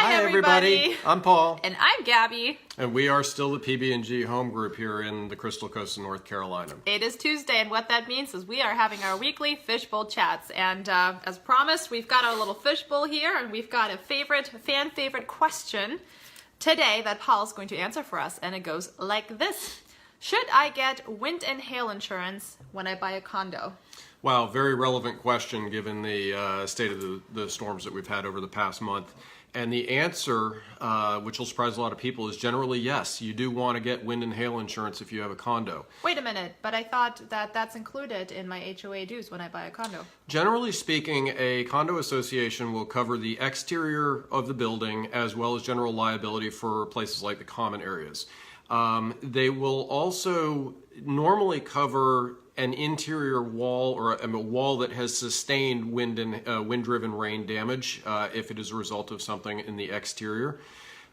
Hi everybody. I'm Paul. And I'm Gabby. And we are still the PB&G home group here in the Crystal Coast of North Carolina. It is Tuesday, and what that means is we are having our weekly fishbowl chats. And as promised, we've got our little fishbowl here, and we've got a fan favorite question today that Paul's going to answer for us. And it goes like this. Should I get wind and hail insurance when I buy a condo? Wow, very relevant question given the state of the storms that we've had over the past month. And the answer, which will surprise a lot of people, is generally yes. You do want to get wind and hail insurance if you have a condo. Wait a minute, but I thought that that's included in my HOA dues when I buy a condo. Generally speaking, a condo association will cover the exterior of the building as well as general liability for places like the common areas. They will also normally cover an interior wall or a wall that has sustained wind-driven rain damage if it is a result of something in the exterior.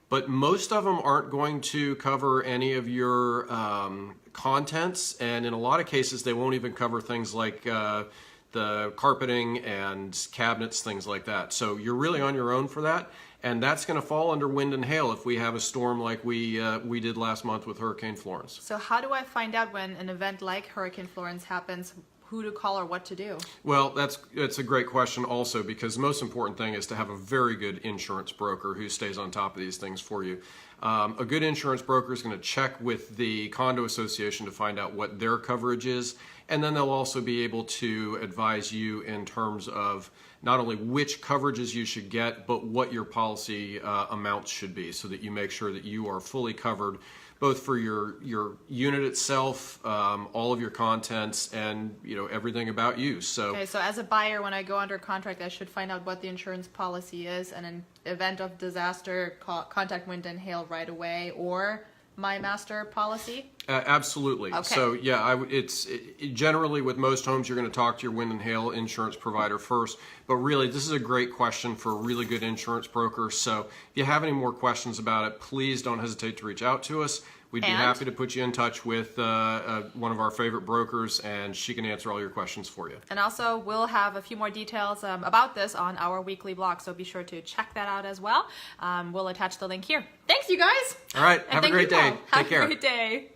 But most of them aren't going to cover any of your contents, and in a lot of cases they won't even cover things like the carpeting and cabinets, things like that. So you're really on your own for that. And that's going to fall under wind and hail if we have a storm like we did last month with Hurricane Florence. So how do I find out when an event like Hurricane Florence happens, who to call or what to do? Well, that's a great question also, because the most important thing is to have a very good insurance broker who stays on top of these things for you. A good insurance broker is going to check with the condo association to find out what their coverage is, and then they'll also be able to advise you in terms of not only which coverages you should get, but what your policy amounts should be, so that you make sure that you are fully covered both for your unit itself, all of your contents, and everything about you. So, okay, so as a buyer, when I go under contract, I should find out what the insurance policy is, and in event of disaster, contact wind and hail right away, or my master policy? Absolutely. Okay. So yeah, generally with most homes you're going to talk to your wind and hail insurance provider first, but really this is a great question for a really good insurance broker. So if you have any more questions about it, please don't hesitate to reach out to us. We'd be happy to put you in touch with one of our favorite brokers, and she can answer all your questions for you. And also, we'll have a few more details about this on our weekly blog, so be sure to check that out as well. We'll attach the link here. Thanks, you guys. All right. Have a great day. Take care. Have a great day.